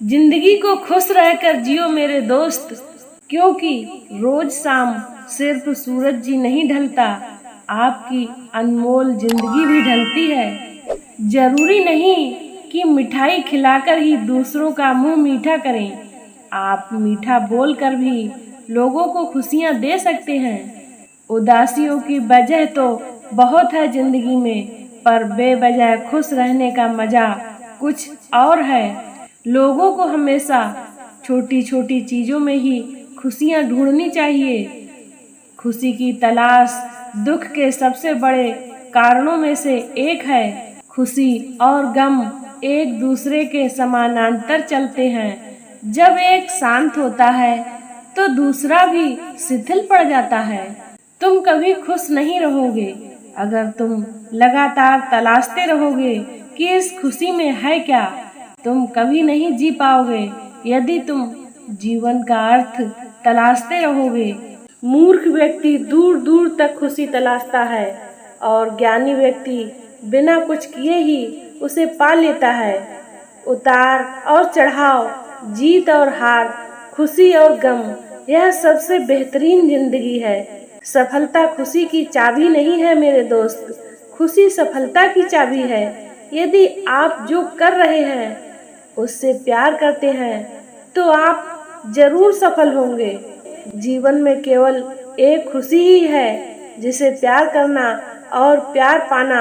जिंदगी को खुश रहकर जियो मेरे दोस्त, क्योंकि रोज शाम सिर्फ सूरज जी नहीं ढलता, आपकी अनमोल जिंदगी भी ढलती है। जरूरी नहीं कि मिठाई खिलाकर ही दूसरों का मुंह मीठा करें, आप मीठा बोलकर भी लोगों को खुशियां दे सकते हैं। उदासियों की वजह तो बहुत है जिंदगी में, पर बेवजह खुश रहने का मजा कुछ और है। लोगों को हमेशा छोटी छोटी चीजों में ही खुशियां ढूंढनी चाहिए। खुशी की तलाश दुख के सबसे बड़े कारणों में से एक है। खुशी और गम एक दूसरे के समानांतर चलते हैं। जब एक शांत होता है तो दूसरा भी शिथिल पड़ जाता है। तुम कभी खुश नहीं रहोगे अगर तुम लगातार तलाशते रहोगे कि इस खुशी में है क्या। तुम कभी नहीं जी पाओगे यदि तुम जीवन का अर्थ तलाशते रहोगे। मूर्ख व्यक्ति दूर दूर तक खुशी तलाशता है और ज्ञानी व्यक्ति बिना कुछ किए ही उसे पा लेता है। उतार और चढ़ाव, जीत और हार, खुशी और गम, यह सबसे बेहतरीन जिंदगी है। सफलता खुशी की चाबी नहीं है मेरे दोस्त, खुशी सफलता की चाबी है। यदि आप जो कर रहे हैं उससे प्यार करते हैं तो आप जरूर सफल होंगे। जीवन में केवल एक खुशी ही है जिसे प्यार करना और प्यार पाना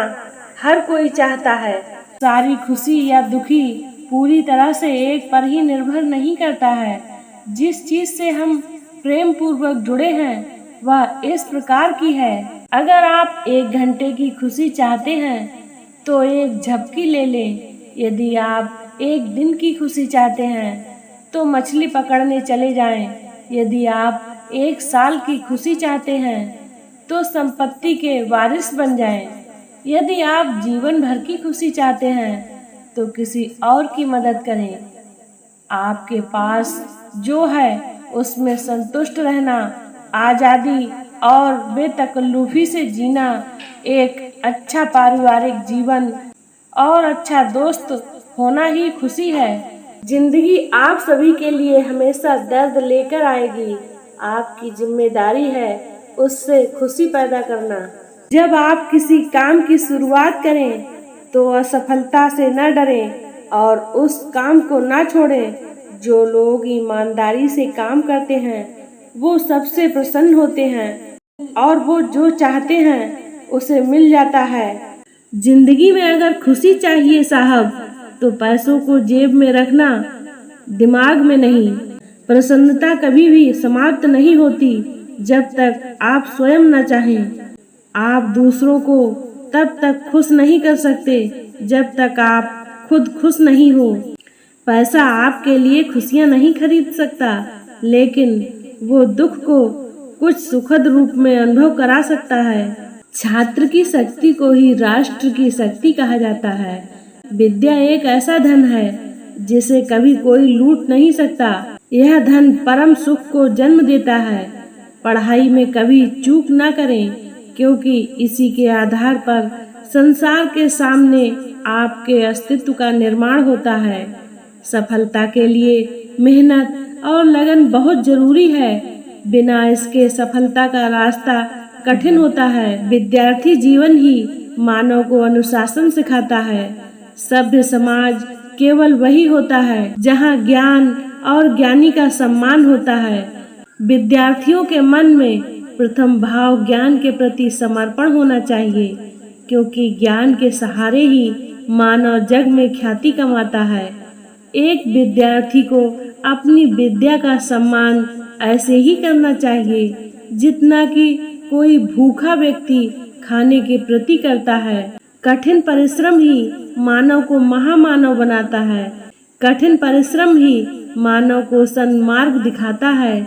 हर कोई चाहता है। सारी खुशी या दुखी पूरी तरह से एक पर ही निर्भर नहीं करता है। जिस चीज से हम प्रेम पूर्वक जुड़े हैं वह इस प्रकार की है। अगर आप 1 घंटे की खुशी चाहते हैं तो एक झपकी ले लें। यदि आप 1 दिन की खुशी चाहते हैं तो मछली पकड़ने चले जाएं। यदि आप 1 साल की खुशी चाहते हैं तो संपत्ति के वारिस बन जाएं। यदि आप जीवन भर की खुशी चाहते हैं तो किसी और की मदद करें। आपके पास जो है उसमें संतुष्ट रहना, आजादी और बेतकल्लुफी से जीना, एक अच्छा पारिवारिक जीवन और अच्छा दोस्त होना ही खुशी है। जिंदगी आप सभी के लिए हमेशा दर्द लेकर आएगी। आपकी जिम्मेदारी है उससे खुशी पैदा करना। जब आप किसी काम की शुरुआत करें तो असफलता से न डरें और उस काम को न छोड़ें। जो लोग ईमानदारी से काम करते हैं वो सबसे प्रसन्न होते हैं और वो जो चाहते हैं उसे मिल जाता है। जिंदगी में अगर खुशी चाहिए साहब तो पैसों को जेब में रखना, दिमाग में नहीं। प्रसन्नता कभी भी समाप्त नहीं होती जब तक आप स्वयं न चाहें। आप दूसरों को तब तक खुश नहीं कर सकते जब तक आप खुद खुश नहीं हो। पैसा आपके लिए खुशियां नहीं खरीद सकता, लेकिन वो दुख को कुछ सुखद रूप में अनुभव करा सकता है। छात्र की शक्ति को ही राष्ट्र की शक्ति कहा जाता है। विद्या एक ऐसा धन है जिसे कभी कोई लूट नहीं सकता। यह धन परम सुख को जन्म देता है। पढ़ाई में कभी चूक न करें, क्योंकि इसी के आधार पर संसार के सामने आपके अस्तित्व का निर्माण होता है। सफलता के लिए मेहनत और लगन बहुत जरूरी है। बिना इसके सफलता का रास्ता कठिन होता है। विद्यार्थी जीवन ही मानव को अनुशासन सिखाता है। सभ्य समाज केवल वही होता है जहाँ ज्ञान और ज्ञानी का सम्मान होता है। विद्यार्थियों के मन में प्रथम भाव ज्ञान के प्रति समर्पण होना चाहिए, क्योंकि ज्ञान के सहारे ही मानव जग में ख्याति कमाता है। एक विद्यार्थी को अपनी विद्या का सम्मान ऐसे ही करना चाहिए जितना कि कोई भूखा व्यक्ति खाने के प्रति करता है। कठिन परिश्रम ही मानव को महामानव बनाता है। कठिन परिश्रम ही मानव को सन्मार्ग दिखाता है।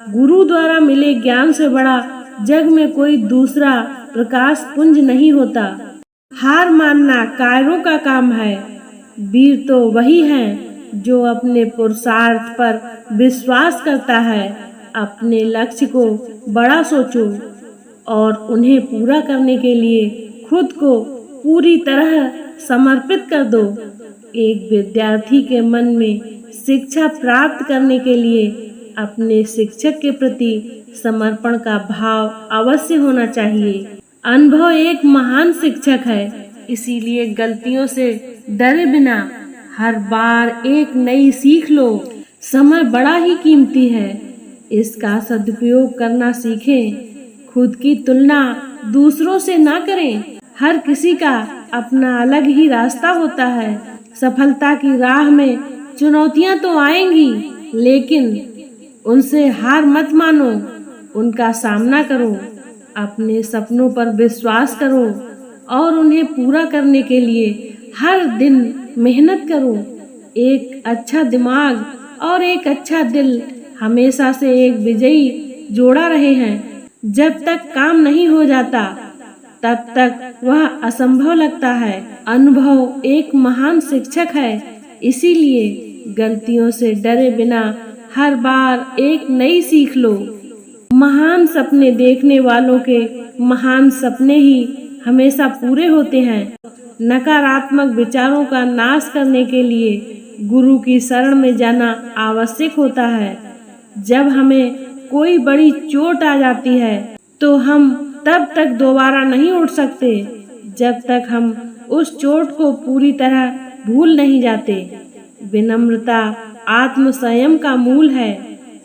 गुरु द्वारा मिले ज्ञान से बड़ा जग में कोई दूसरा प्रकाश पुंज नहीं होता। हार मानना कायरों का काम है। वीर तो वही है जो अपने पुरुषार्थ पर विश्वास करता है। अपने लक्ष्य को बड़ा सोचो और उन्हें पूरा करने के लिए खुद को पूरी तरह समर्पित कर दो। एक विद्यार्थी के मन में शिक्षा प्राप्त करने के लिए अपने शिक्षक के प्रति समर्पण का भाव अवश्य होना चाहिए। अनुभव एक महान शिक्षक है, इसीलिए गलतियों से डरे बिना हर बार एक नई सीख लो। समय बड़ा ही कीमती है, इसका सदुपयोग करना सीखें। खुद की तुलना दूसरों से ना करें। हर किसी का अपना अलग ही रास्ता होता है। सफलता की राह में चुनौतियां तो आएंगी, लेकिन उनसे हार मत मानो, उनका सामना करो। अपने सपनों पर विश्वास करो और उन्हें पूरा करने के लिए हर दिन मेहनत करो। एक अच्छा दिमाग और एक अच्छा दिल हमेशा से एक विजयी जोड़ा रहे हैं। जब तक काम नहीं हो जाता तब तक वह असंभव लगता है। अनुभव एक महान शिक्षक है, इसीलिए गलतियों से डरे बिना हर बार एक नई सीख लो। महान सपने देखने वालों के महान सपने ही हमेशा पूरे होते हैं। नकारात्मक विचारों का नाश करने के लिए गुरु की शरण में जाना आवश्यक होता है। जब हमें कोई बड़ी चोट आ जाती है तो हम तब तक दोबारा नहीं उठ सकते जब तक हम उस चोट को पूरी तरह भूल नहीं जाते। विनम्रता आत्म संयम का मूल है।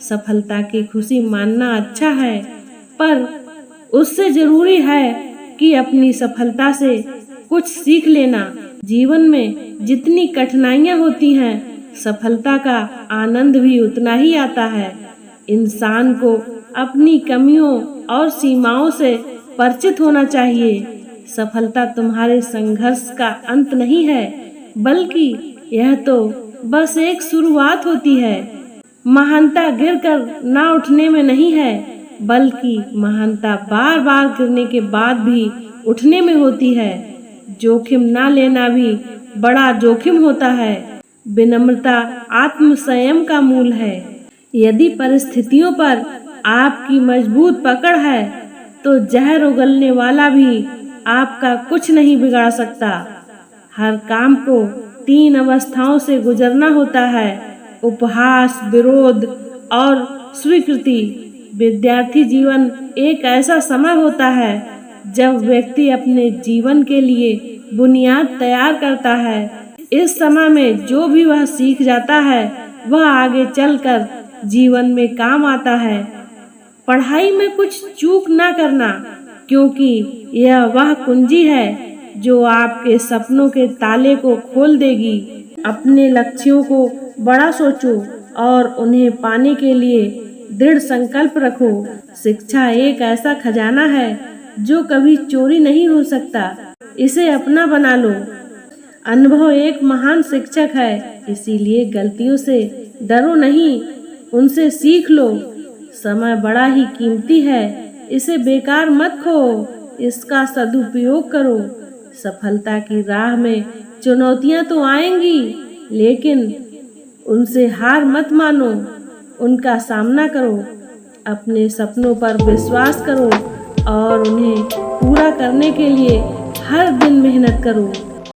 सफलता की खुशी मानना अच्छा है, पर उससे जरूरी है कि अपनी सफलता से कुछ सीख लेना। जीवन में जितनी कठिनाइयां होती हैं, सफलता का आनंद भी उतना ही आता है। इंसान को अपनी कमियों और सीमाओं से परिचित होना चाहिए। सफलता तुम्हारे संघर्ष का अंत नहीं है, बल्कि यह तो बस एक शुरुआत होती है। महानता गिरकर ना उठने में नहीं है, बल्कि महानता बार बार गिरने के बाद भी उठने में होती है। जोखिम ना लेना भी बड़ा जोखिम होता है। विनम्रता आत्म संयम का मूल है। यदि परिस्थितियों पर आपकी मजबूत पकड़ है तो जहर उगलने वाला भी आपका कुछ नहीं बिगाड़ सकता। हर काम को 3 अवस्थाओं से गुजरना होता है: उपहास, विरोध और स्वीकृति। विद्यार्थी जीवन एक ऐसा समय होता है जब व्यक्ति अपने जीवन के लिए बुनियाद तैयार करता है। इस समय में जो भी वह सीख जाता है वह आगे चलकर जीवन में काम आता है। पढ़ाई में कुछ चूक ना करना, क्योंकि यह वह कुंजी है जो आपके सपनों के ताले को खोल देगी। अपने लक्ष्यों को बड़ा सोचो और उन्हें पाने के लिए दृढ़ संकल्प रखो। शिक्षा एक ऐसा खजाना है जो कभी चोरी नहीं हो सकता, इसे अपना बना लो। अनुभव एक महान शिक्षक है, इसीलिए गलतियों से डरो नहीं, उनसे सीख लो। समय बड़ा ही कीमती है, इसे बेकार मत खो, इसका सदुपयोग करो। सफलता की राह में चुनौतियां तो आएंगी, लेकिन उनसे हार मत मानो, उनका सामना करो। अपने सपनों पर विश्वास करो और उन्हें पूरा करने के लिए हर दिन मेहनत करो।